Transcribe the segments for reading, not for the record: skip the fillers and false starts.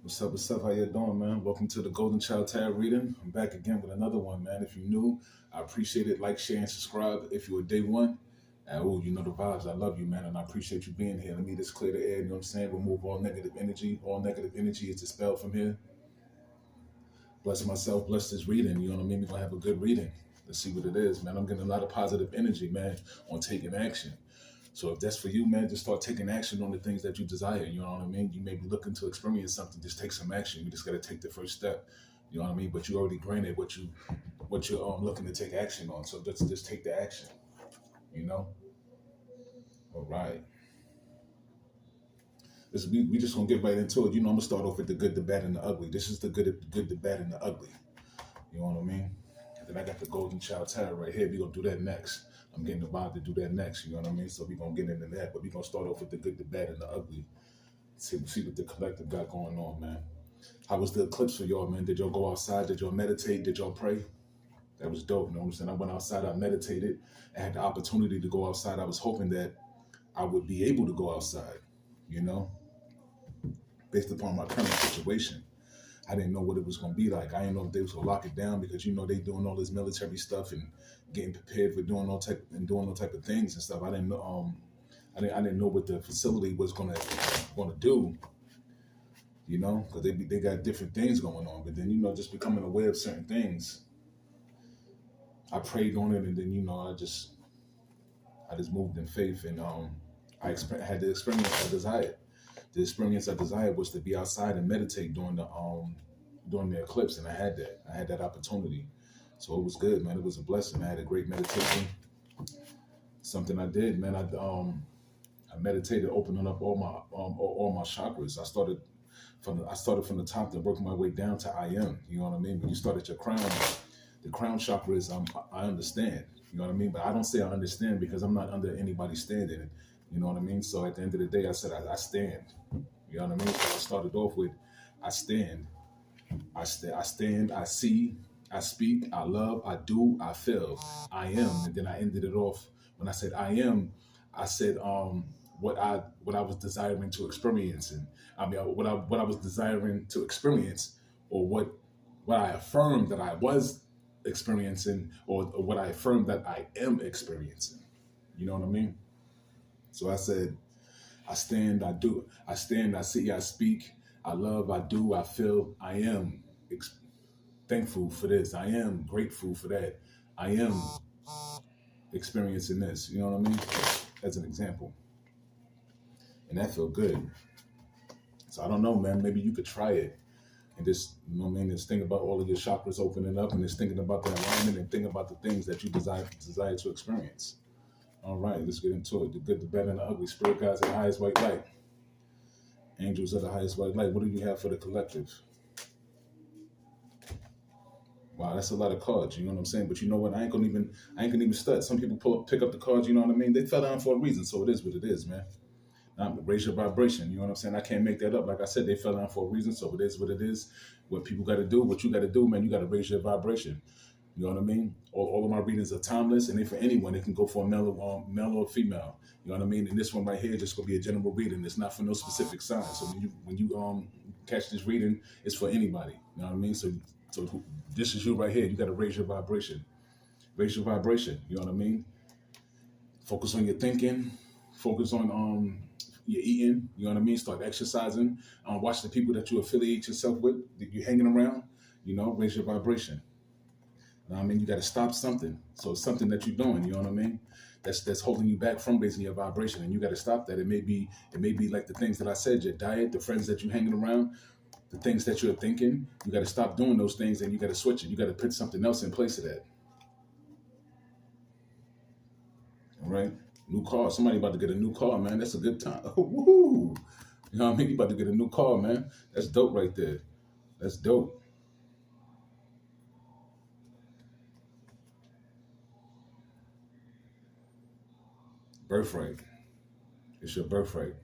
What's up? How you doing, man? Welcome to the Golden Child Tarot reading. I'm back again with another one, man. If you're new, I appreciate it. Like, share, and subscribe. If you're a day one, you know the vibes. I love you, man, and I appreciate you being here. Let me just clear the air, you know what I'm saying? Remove all negative energy. All negative energy is dispelled from here. Bless myself, bless this reading, you know what I mean? We're going to have a good reading. Let's see what it is, man. I'm getting a lot of positive energy, man, on taking action. So if that's for you, man, just start taking action on the things that you desire. You know what I mean? You may be looking to experience something. Just take some action. You just got to take the first step. You know what I mean? But you already granted what you're looking to take action on. So let's just take the action. You know? All right. We just gonna get right into it. You know, I'm gonna start off with the good, the bad, and the ugly. This is the good, the bad, and the ugly. You know what I mean? And then I got the Golden Child Tarot right here. We're gonna do that next. I'm getting the vibe to do that next, you know what I mean? So we're going to get into that, but we're going to start off with the good, the bad, and the ugly. See what the collective got going on, man. How was the eclipse for y'all, man? Did y'all go outside? Did y'all meditate? Did y'all pray? That was dope, you know what I'm saying? I went outside, I meditated. I had the opportunity to go outside. I was hoping that I would be able to go outside, you know, based upon my current situation. I didn't know what it was going to be like. I didn't know if they was going to lock it down because, you know, they doing all this military stuff and getting prepared for doing all type of things and stuff. I didn't know. I didn't know what the facility was going to do. You know, because they got different things going on. But then, you know, just becoming aware of certain things. I prayed on it, and then, you know, I just moved in faith, and I had the experience I desired. The experience I desired was to be outside and meditate during the eclipse, and I had that opportunity. So it was good, man. It was a blessing. I had a great meditation. Something I did, man. I meditated, opening up all my chakras. I started from the top and working my way down to I am. You know what I mean? When you start at your crown, the crown chakra is I understand. You know what I mean? But I don't say I understand because I'm not under anybody's standing. You know what I mean? So at the end of the day, I said I stand. You know what I mean? So I started off with I stand. I stand, I see, I speak, I love, I do, I feel, I am. And then I ended it off when I said I am, I said what I was desiring to experience, and what I was desiring to experience, or what I affirmed that I was experiencing, or what I affirmed that I am experiencing. You know what I mean? So I said I stand, I do, I stand, I see, I speak, I love, I do, I feel, I am thankful for this. I am grateful for that. I am experiencing this. You know what I mean? As an example. And that felt good. So I don't know, man. Maybe you could try it. And just, you know what I mean? Just think about all of your chakras opening up, and just thinking about the alignment, and think about the things that you desire to experience. All right, let's get into it. The good, the bad, and the ugly. Spirit guides at the highest white light. Angels at the highest white light. What do you have for the collective? Wow, that's a lot of cards. You know what I'm saying? But you know what? I ain't gonna even stud. Some people pick up the cards. You know what I mean? They fell down for a reason, so it is what it is, man. Now, raise your vibration. You know what I'm saying? I can't make that up. Like I said, they fell down for a reason, so it is what it is. What people got to do, what you got to do, man. You got to raise your vibration. You know what I mean? All of my readings are timeless, and they for anyone. They can go for a male or female. You know what I mean? And this one right here is just gonna be a general reading. It's not for no specific sign. So when you catch this reading, it's for anybody. You know what I mean? So this is you right here. You got to raise your vibration. Raise your vibration. You know what I mean? Focus on your thinking. Focus on your eating. You know what I mean? Start exercising. Watch the people that you affiliate yourself with, that you're hanging around. You know, raise your vibration. You know what I mean? You got to stop something. So it's something that you're doing. You know what I mean? That's holding you back from raising your vibration, and you got to stop that. It may be like the things that I said, your diet, the friends that you're hanging around, the things that you're thinking. You got to stop doing those things, and you got to switch it. You got to put something else in place of that. All right? New car. Somebody about to get a new car, man. That's a good time. Woohoo! You know what I mean? You about to get a new car, man. That's dope right there. That's dope. Birthright. It's your birthright.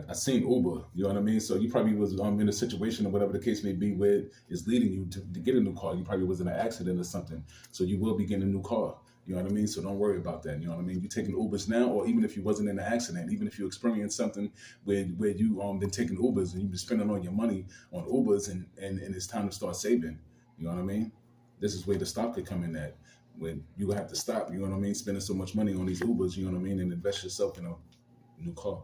I seen Uber, you know what I mean? So you probably was in a situation or whatever the case may be where it's leading you to get a new car. You probably was in an accident or something. So you will be getting a new car. You know what I mean? So don't worry about that. You know what I mean? You taking Ubers now, or even if you wasn't in an accident, even if you experienced something where you been taking Ubers and you've been spending all your money on Ubers, and it's time to start saving. You know what I mean? This is where the stop could come in at. When you have to stop, you know what I mean, spending so much money on these Ubers, you know what I mean, and invest yourself in a new car.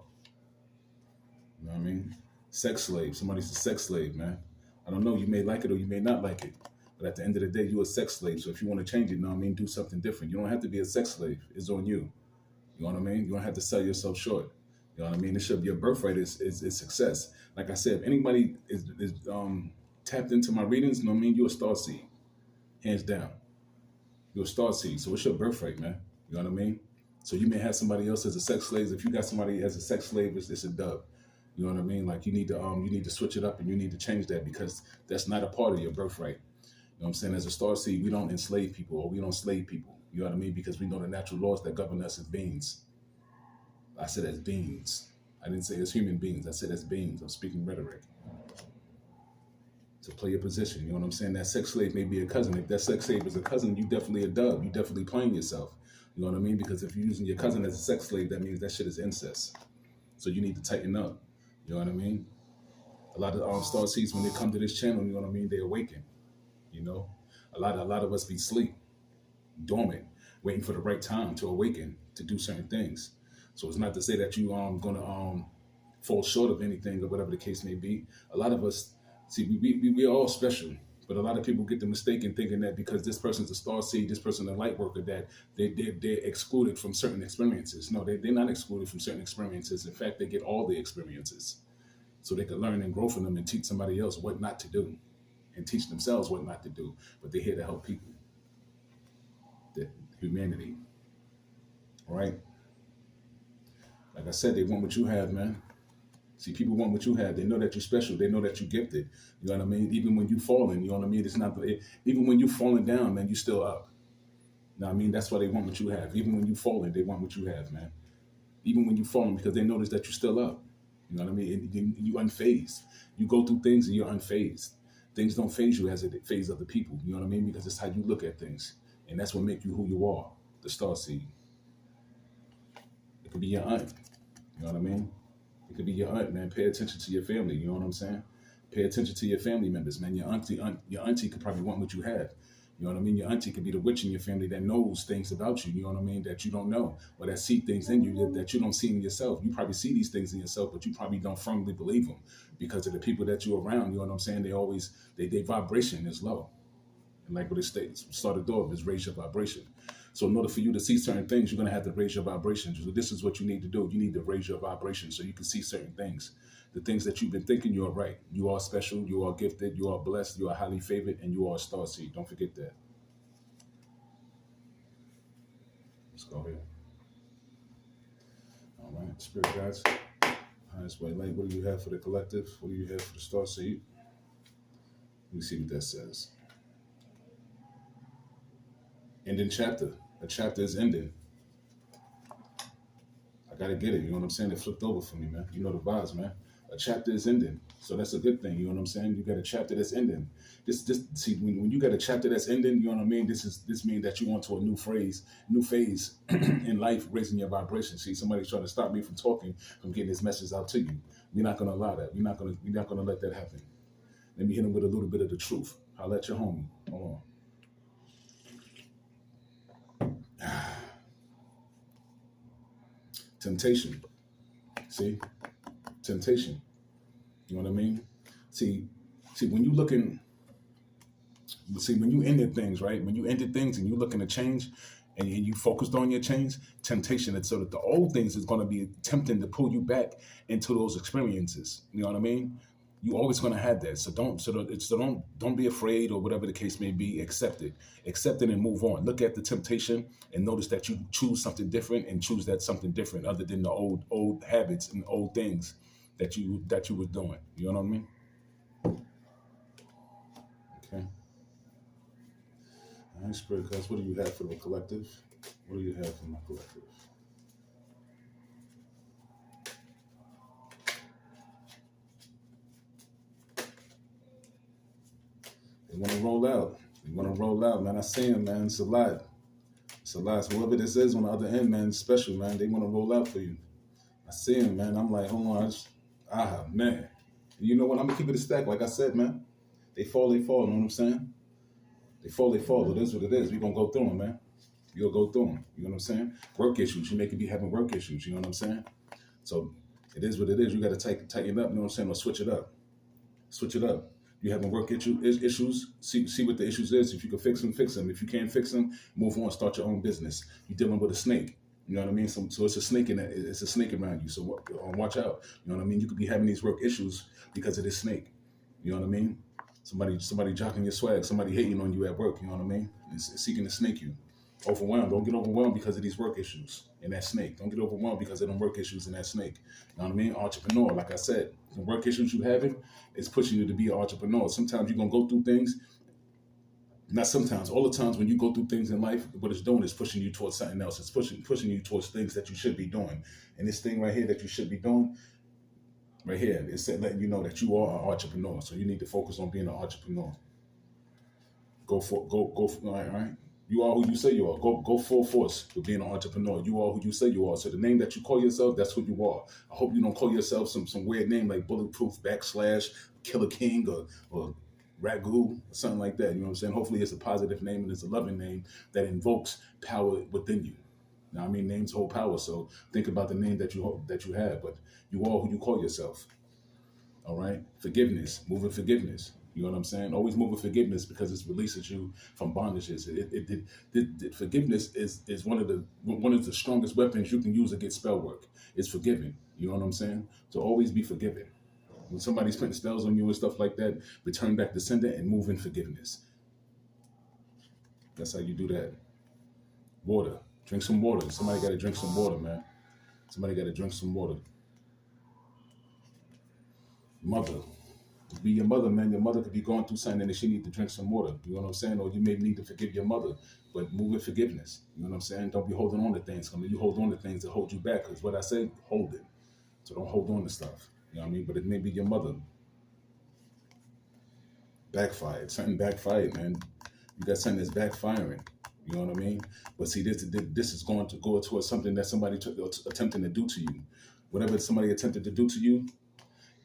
You know what I mean? Sex slave. Somebody's a sex slave, man. I don't know. You may like it or you may not like it. But at the end of the day, you're a sex slave. So if you want to change it, you know what I mean, do something different. You don't have to be a sex slave. It's on you. You know what I mean? You don't have to sell yourself short. You know what I mean? It should be your birthright is success. Like I said, if anybody is tapped into my readings, you know what I mean, you're a star seed. Hands down. You're a star seed. So it's your birthright, man. You know what I mean? So you may have somebody else as a sex slave. If you got somebody as a sex slave, it's a dub. You know what I mean? Like you need to switch it up and you need to change that because that's not a part of your birthright. You know what I'm saying? As a star seed, we don't enslave people or we don't slave people. You know what I mean? Because we know the natural laws that govern us as beings. I said as beings. I didn't say as human beings. I said as beings. I'm speaking rhetoric. To play your position. You know what I'm saying? That sex slave may be a cousin. If that sex slave is a cousin, you definitely a dub. You definitely playing yourself. You know what I mean? Because if you're using your cousin as a sex slave, that means that shit is incest. So you need to tighten up. You know what I mean? A lot of star seeds, when they come to this channel, you know what I mean, they awaken. You know, a lot of us be asleep, dormant, waiting for the right time to awaken to do certain things. So it's not to say that you gonna fall short of anything or whatever the case may be. A lot of us, see, we're all special, but a lot of people get the mistake in thinking that because this person's a star seed, this person's a light worker, that they're excluded from certain experiences. No, they're not excluded from certain experiences. In fact, they get all the experiences so they can learn and grow from them and teach somebody else what not to do and teach themselves what not to do. But they're here to help people, the humanity, all right? Like I said, they want what you have, man. See, people want what you have. They know that you're special. They know that you're gifted. You know what I mean? Even when you falling, you know what I mean? It's not, even when you're falling down, man, you still up. You know what I mean? That's why they want what you have. Even when you're falling, they want what you have, man. Even when you're falling, because they notice that you're still up. You know what I mean? And you unfazed. You go through things and you're unfazed. Things don't phase you as it phase other people. You know what I mean? Because it's how you look at things. And that's what makes you who you are, the star seed. It could be your aunt. You know what I mean? It could be your aunt, man. Pay attention to your family. You know what I'm saying? Pay attention to your family members, man. Your auntie could probably want what you have. You know what I mean? Your auntie could be the witch in your family that knows things about you. You know what I mean? That you don't know, or that see things in you that you don't see in yourself. You probably see these things in yourself, but you probably don't firmly believe them because of the people that you're around. You know what I'm saying? Their vibration is low, and like what it states, started off is raise your vibration. So in order for you to see certain things, you're going to have to raise your vibration. So this is what you need to do. You need to raise your vibration so you can see certain things. The things that you've been thinking, you are right. You are special. You are gifted. You are blessed. You are highly favored. And you are a star seed. Don't forget that. Let's go here. All right. Spirit guides. Highest white light. What do you have for the collective? What do you have for the star seed? Let me see what that says. Ending chapter. A chapter is ending. I gotta get it. You know what I'm saying? It flipped over for me, man. You know the vibes, man. A chapter is ending, so that's a good thing. You know what I'm saying? You got a chapter that's ending. See, when you got a chapter that's ending, you know what I mean. This means that you want to a new phase in life, raising your vibration. See, somebody's trying to stop me from talking, from getting this message out to you. We're not gonna allow that. We're not gonna let that happen. Let me hit him with a little bit of the truth. I'll let your homie. Hold on. Temptation. See? Temptation. You know what I mean? See, when you looking, when you ended things, right? When you ended things and you looking to change and you focused on your change, temptation, it's so that the old things is going to be tempting to pull you back into those experiences. You know what I mean? You always going to have that. So don't be afraid or whatever the case may be. Accept it and move on. Look at the temptation and notice that you choose something different and choose that something different other than the old habits and old things that you were doing. You know what I mean? Okay. All right, Spirit guys, what do you have for the collective? What do you have for my collective? They want to roll out. They want to roll out, man. I see them, man. It's a lot. So last, whoever this is on the other end, man, special, man. They want to roll out for you. I see him, man. I'm like, hold on, man. You know what? I'm gonna keep it a stack. Like I said, man. They fall, they fall. You know what I'm saying? They fall, they fall. It is what it is. We gonna go through them, man. You'll go through them. You know what I'm saying? Work issues. You may be having work issues. You know what I'm saying? So it is what it is. You got to tighten up. You know what I'm saying? Or switch it up. Switch it up. You having work issues? See what the issues is. If you can fix them, fix them. If you can't fix them, move on. Start your own business. You're dealing with a snake. You know what I mean? So it's a snake in that. It's a snake around you. So watch out. You know what I mean? You could be having these work issues because of this snake. You know what I mean? Somebody jocking your swag. Somebody hating on you at work. You know what I mean? It's seeking to snake you. Overwhelmed. Don't get overwhelmed because of these work issues and that snake. Don't get overwhelmed because of them work issues and that snake. You know what I mean? Entrepreneur, like I said, the work issues you having is pushing you to be an entrepreneur. Sometimes you're gonna go through things. Not sometimes, all the times when you go through things in life, what it's doing is pushing you towards something else. It's pushing you towards things that you should be doing. And this thing right here that you should be doing, right here, it's letting you know that you are an entrepreneur. So you need to focus on being an entrepreneur. Go for, all right. You are who you say you are. Go full force with being an entrepreneur. You are who you say you are. So the name that you call yourself, that's who you are. I hope you don't call yourself some weird name like Bulletproof / Killer King or Ragu or something like that. You know what I'm saying? Hopefully it's a positive name and it's a loving name that invokes power within you. Now, I mean, names hold power. So think about the name that you have. But you are who you call yourself. All right? Forgiveness. Moving forgiveness. You know what I'm saying? Always move with forgiveness because it releases you from bondages. Forgiveness is one of the strongest weapons you can use against spell work. It's forgiving. You know what I'm saying? So always be forgiving. When somebody's putting spells on you and stuff like that, return back to sender and move in forgiveness. That's how you do that. Water. Drink some water. Somebody got to drink some water, man. Somebody got to drink some water. Mother. Be your mother, man. Your mother could be going through something and she need to drink some water. You know what I'm saying? Or you may need to forgive your mother, but move with forgiveness. You know what I'm saying? Don't be holding on to things. I mean, you hold on to things that hold you back. Because what I say, hold it. So don't hold on to stuff. You know what I mean? But it may be your mother. Backfired. Something backfired, man. You got something that's backfiring. You know what I mean? But see, this is going to go towards something that somebody attempting to do to you. Whatever somebody attempted to do to you,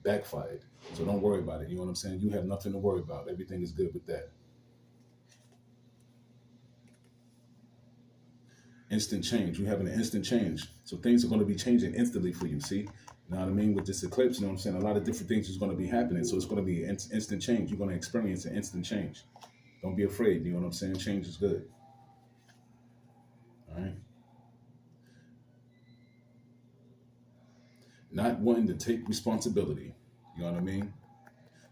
backfired. So don't worry about it. You know what I'm saying? You have nothing to worry about. Everything is good with that. Instant change. You're having an instant change. So things are going to be changing instantly for you. See? You know what I mean? With this eclipse, you know what I'm saying? A lot of different things is going to be happening. So it's going to be instant change. You're going to experience an instant change. Don't be afraid. You know what I'm saying? Change is good. All right? Not wanting to take responsibility. You know what I mean?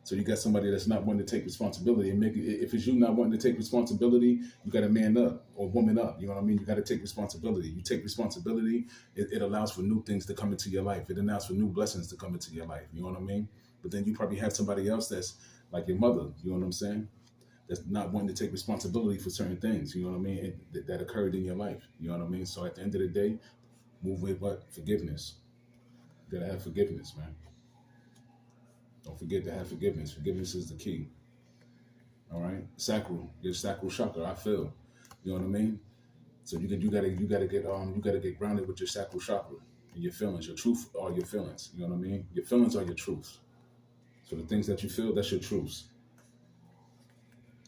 So you got somebody that's not wanting to take responsibility, and if it's you not wanting to take responsibility, you got to man up or woman up. You know what I mean? You got to take responsibility. You take responsibility, it allows for new things to come into your life. It allows for new blessings to come into your life. You know what I mean? But then you probably have somebody else that's like your mother. You know what I'm saying? That's not wanting to take responsibility for certain things. You know what I mean? That occurred in your life. You know what I mean? So at the end of the day, move with what? Forgiveness. You got to have forgiveness, man. Don't forget to have forgiveness. Forgiveness is the key. All right, your sacral chakra. I feel, you know what I mean. So you gotta get grounded with your sacral chakra and your feelings. Your truth are your feelings. You know what I mean. Your feelings are your truths. So the things that you feel, that's your truths.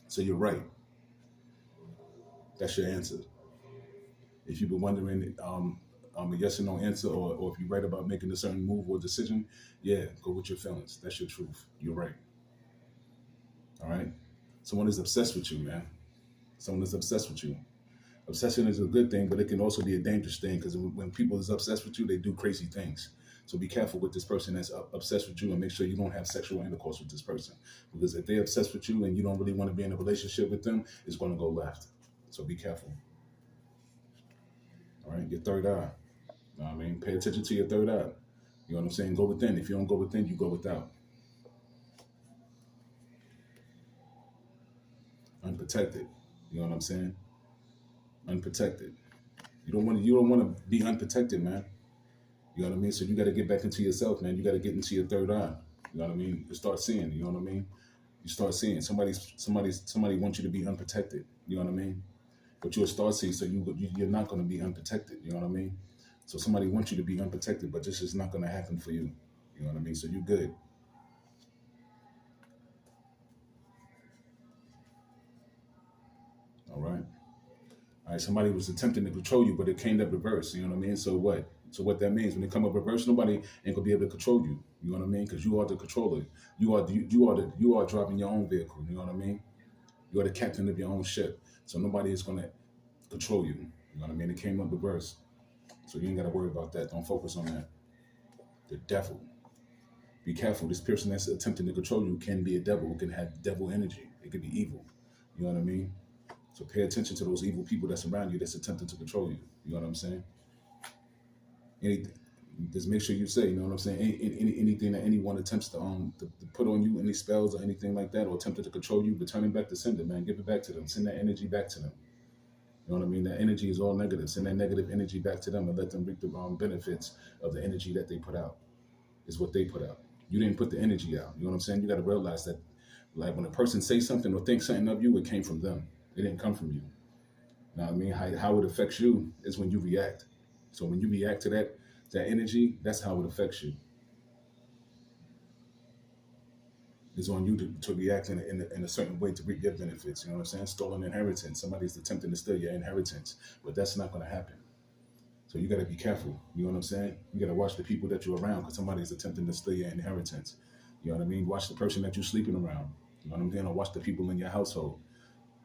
So you're right. That's your answer. If you've been wondering, a yes or no answer, or if you're right about making a certain move or decision, yeah, go with your feelings. That's your truth. You're right. All right. Someone is obsessed with you, man. Someone is obsessed with you. Obsession is a good thing, but it can also be a dangerous thing because when people is obsessed with you, they do crazy things. So be careful with this person that's obsessed with you, and make sure you don't have sexual intercourse with this person. Because if they're obsessed with you and you don't really want to be in a relationship with them, it's going to go left. So be careful. All right, your third eye. You know what I mean? Pay attention to your third eye. You know what I'm saying? Go within. If you don't go within, you go without. Unprotected. You know what I'm saying? Unprotected. You don't want to be unprotected, man. You know what I mean? So you got to get back into yourself, man. You got to get into your third eye. You know what I mean? You start seeing. You know what I mean? You start seeing somebody wants you to be unprotected. You know what I mean? But you're a star seed, so you're not going to be unprotected. You know what I mean? So somebody wants you to be unprotected, but this is not going to happen for you. You know what I mean? So you're good. All right. All right. Somebody was attempting to control you, but it came up reverse. You know what I mean? So what? So what that means when it come up reverse, nobody ain't gonna be able to control you. You know what I mean? Because you are the controller. You are driving your own vehicle. You know what I mean? You are the captain of your own ship. So nobody is gonna control you. You know what I mean? It came up reverse. So you ain't gotta worry about that. Don't focus on that. The devil. Be careful. This person that's attempting to control you can be a devil. It can have devil energy. It could be evil. You know what I mean? So pay attention to those evil people that's around you that's attempting to control you. You know what I'm saying? Any, just make sure you say, you know what I'm saying? Anything that anyone attempts to put on you, any spells or anything like that, or attempted to control you, return it back to sender, man. Give it back to them. Send that energy back to them. You know what I mean? That energy is all negative. Send that negative energy back to them and let them reap the benefits of the energy that they put out. Is what they put out. You didn't put the energy out. You know what I'm saying? You got to realize that, like, when a person says something or thinks something of you, it came from them. It didn't come from you. You know what I mean? How it affects you is when you react. So when you react to that energy, that's how it affects you. It's on you to react in a certain way to reap your benefits. You know what I'm saying? Stolen inheritance. Somebody's attempting to steal your inheritance, but that's not going to happen. So you got to be careful. You know what I'm saying? You got to watch the people that you're around because somebody's attempting to steal your inheritance. You know what I mean? Watch the person that you're sleeping around. You know what I'm saying? Or watch the people in your household.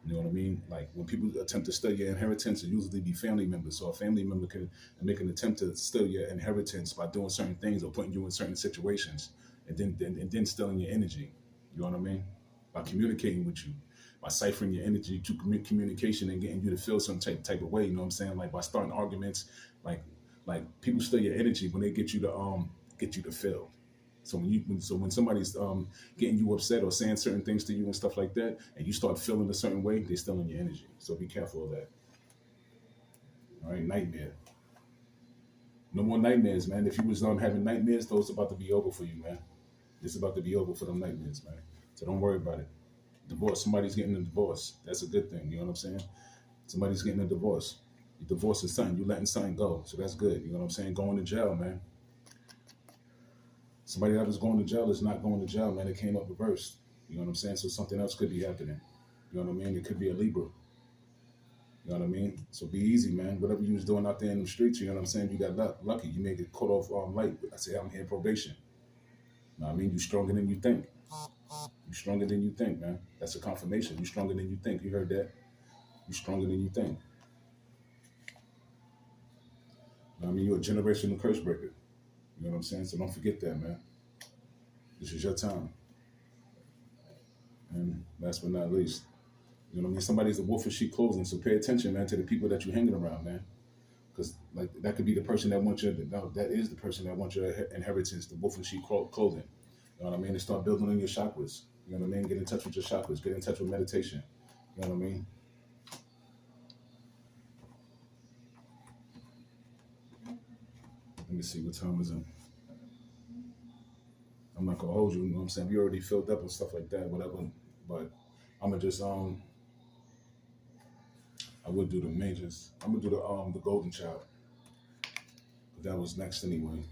You know what I mean? Like when people attempt to steal your inheritance, it usually be family members. So a family member can make an attempt to steal your inheritance by doing certain things or putting you in certain situations, and then stealing your energy. You know what I mean? By communicating with you, by ciphering your energy to communication and getting you to feel some type of way. You know what I'm saying? Like by starting arguments, like like people steal your energy when they get you to feel. So when somebody's getting you upset or saying certain things to you and stuff like that, and you start feeling a certain way, they're stealing your energy. So be careful of that. All right, nightmare. No more nightmares, man. If you was having nightmares, those about to be over for you, man. It's about to be over for them nightmares, man. So don't worry about it. Divorce. Somebody's getting a divorce. That's a good thing. You know what I'm saying? Somebody's getting a divorce. You divorce is something. You letting something go. So that's good. You know what I'm saying? Going to jail, man. Somebody that was going to jail is not going to jail, man. It came up reversed. You know what I'm saying? So something else could be happening. You know what I mean? It could be a Libra. You know what I mean? So be easy, man. Whatever you was doing out there in the streets, you know what I'm saying? You got lucky. You may get caught off light. I say I'm here probation. You know what I mean? You stronger than you think. You stronger than you think, man. That's a confirmation. You stronger than you think. You heard that? You stronger than you think. You know what I mean? You're a generational curse breaker. You know what I'm saying? So don't forget that, man. This is your time. And last but not least, you know what I mean? Somebody's a wolf in sheep clothing, so pay attention, man, to the people that you're hanging around, man. Because like that could be the person that wants your, no, that is the person that wants your inheritance, the wolf in sheep clothing. You know what I mean? And start building on your chakras. You know what I mean? Get in touch with your chakras. Get in touch with meditation. You know what I mean? Let me see what time is it. I'm not gonna hold you. You know what I'm saying? We already filled up and stuff like that, whatever. But I'm gonna just I would do the majors. I'm gonna do the golden child. But that was next anyway.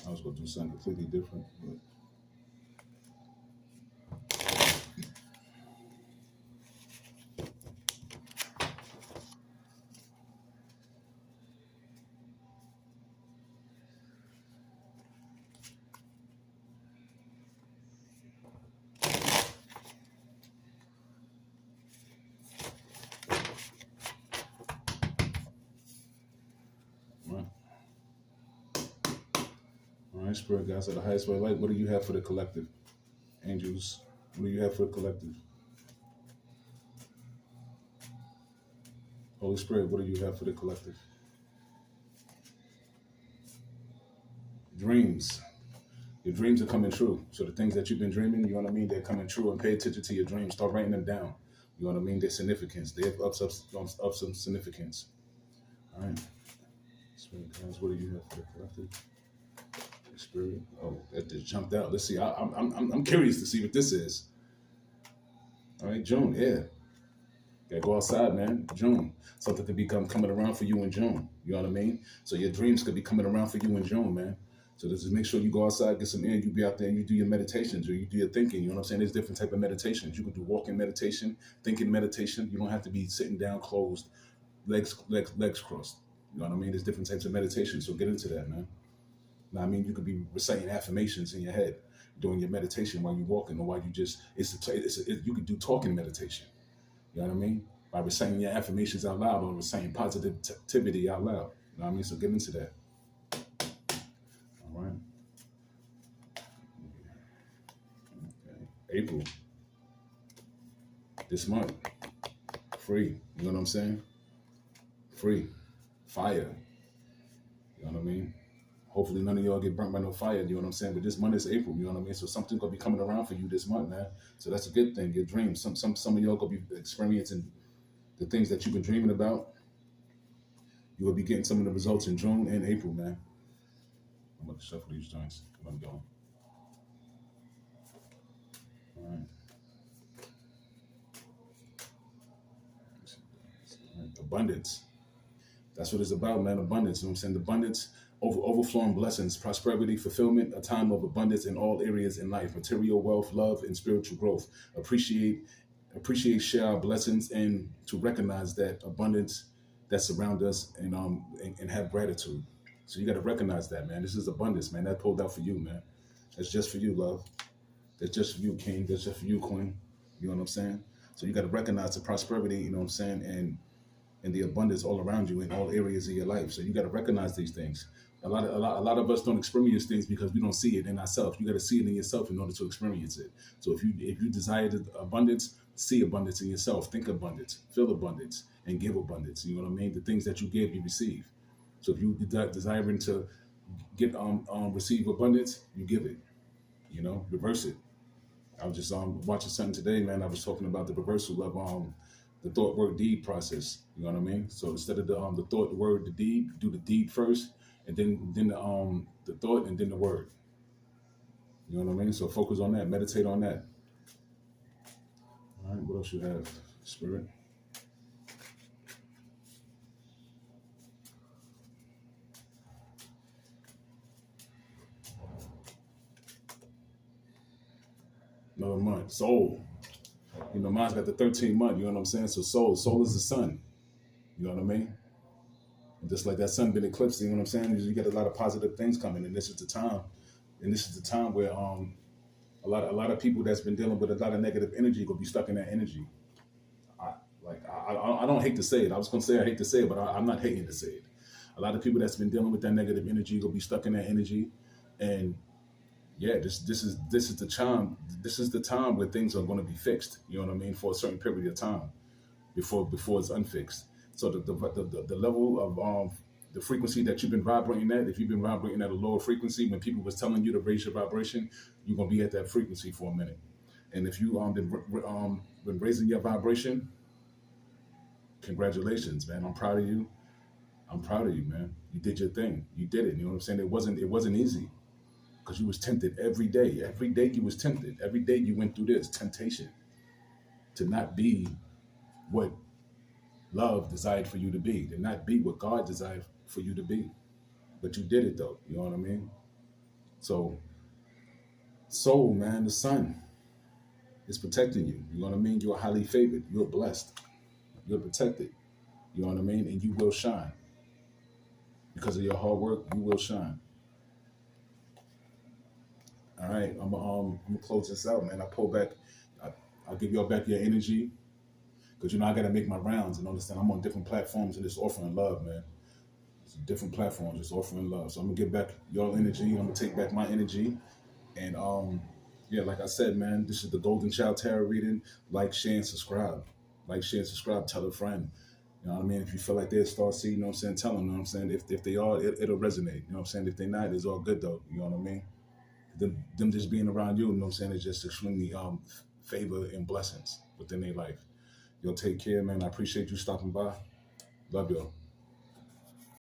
I was gonna do something completely different. But all right, spirit guys at the highest way of light. What do you have for the collective? Angels, what do you have for the collective? Holy Spirit, what do you have for the collective? Dreams. Your dreams are coming true. So the things that you've been dreaming, you know what I mean? They're coming true, and pay attention to your dreams. Start writing them down. You know what I mean? Their significance. They have up some significance. All right. Spirit guys, what do you have for the collective? Spirit. Oh, that just jumped out. Let's see. I'm curious to see what this is. All right, June. Yeah. Gotta go outside, man. June. Something could become coming around for you in June. You know what I mean? So your dreams could be coming around for you in June, man. So just make sure you go outside, get some air, you be out there and you do your meditations or you do your thinking. You know what I'm saying? There's different type of meditations. You can do walking meditation, thinking meditation. You don't have to be sitting down closed, legs crossed. You know what I mean? There's different types of meditation. So get into that, man. Now, I mean, you could be reciting affirmations in your head, doing your meditation while you're walking, or while you just you could do talking meditation. You know what I mean? By reciting your affirmations out loud or reciting positivity out loud. You know what I mean? So get into that. All right. Okay. April. This month. Free. You know what I'm saying? Free. Fire. You know what I mean? Hopefully none of y'all get burnt by no fire, you know what I'm saying? But this month is April, you know what I mean? So something's gonna be coming around for you this month, man. So that's a good thing. Your dreams. Some of y'all gonna be experiencing the things that you've been dreaming about. You will be getting some of the results in June and April, man. I'm gonna shuffle these joints. What I'm doing. All right. All right. Abundance. That's what it's about, man. Abundance. You know what I'm saying? Abundance, overflowing blessings, prosperity, fulfillment, a time of abundance in all areas in life, material wealth, love, and spiritual growth. Appreciate, share our blessings, and to recognize that abundance that surround us, and have gratitude. So you got to recognize that, man. This is abundance, man. That pulled out for you, man. That's just for you, love. That's just for you, king. That's just for you, queen. You know what I'm saying? So you got to recognize the prosperity, you know what I'm saying, and the abundance all around you in all areas of your life. So you got to recognize these things. A lot of us don't experience things because we don't see it in ourselves. You got to see it in yourself in order to experience it. So if you desire the abundance, see abundance in yourself. Think abundance, feel abundance, and give abundance. You know what I mean? The things that you give, you receive. So if you desiring to get receive abundance, you give it. You know, reverse it. I was just watching something today, man. I was talking about the reversal of the thought, word, deed process. You know what I mean? So instead of the thought, the word, the deed, do the deed first, and then the thought, and then the word. You know what I mean? So focus on that, meditate on that. All right, what else you have, Spirit? Another month, soul. You know, mine's got the 13th month. You know what I'm saying? So soul is the sun. You know what I mean? And just like that sun been eclipsed, you know what I'm saying? You get a lot of positive things coming, and this is the time. And this is the time where a lot of people that's been dealing with a lot of negative energy gonna be stuck in that energy. I don't hate to say it. I was gonna say I hate to say it, but I'm not hating to say it. A lot of people that's been dealing with that negative energy gonna be stuck in that energy, and yeah, this is the time. This is the time where things are going to be fixed. You know what I mean? For a certain period of time before it's unfixed. So the level of the frequency that you've been vibrating at, if you've been vibrating at a lower frequency, when people was telling you to raise your vibration, you're gonna be at that frequency for a minute. And if you been raising your vibration, congratulations, man. I'm proud of you. I'm proud of you, man. You did your thing. You did it. You know what I'm saying? It wasn't easy because you was tempted every day. Every day you was tempted. Every day you went through this temptation to not be what love desired for you to be, to not be what God desired for you to be. But you did it though. You know what I mean? So, soul, man, the sun is protecting you. You know what I mean? You're highly favored. You're blessed. You're protected. You know what I mean? And you will shine. Because of your hard work, you will shine. All right, I'm gonna close this out, man. I'll give y'all back your energy because I gotta make my rounds and understand I'm on different platforms and it's offering love, man. It's different platforms, it's offering love. So I'm gonna give back y'all energy. I'm gonna take back my energy, and yeah, like I said, man, this is the Golden Child Tarot reading. Like, share, and subscribe. Like, share, and subscribe. Tell a friend. You know what I mean? If you feel like they're a star seed, you know what I'm saying? Tell them. You know what I'm saying? If they are, it'll resonate. You know what I'm saying? If they're not, it's all good though. You know what I mean? Them just being around you know what I'm saying, is just extremely favor and blessings within their life. Y'all take care, man. I appreciate you stopping by. Love y'all.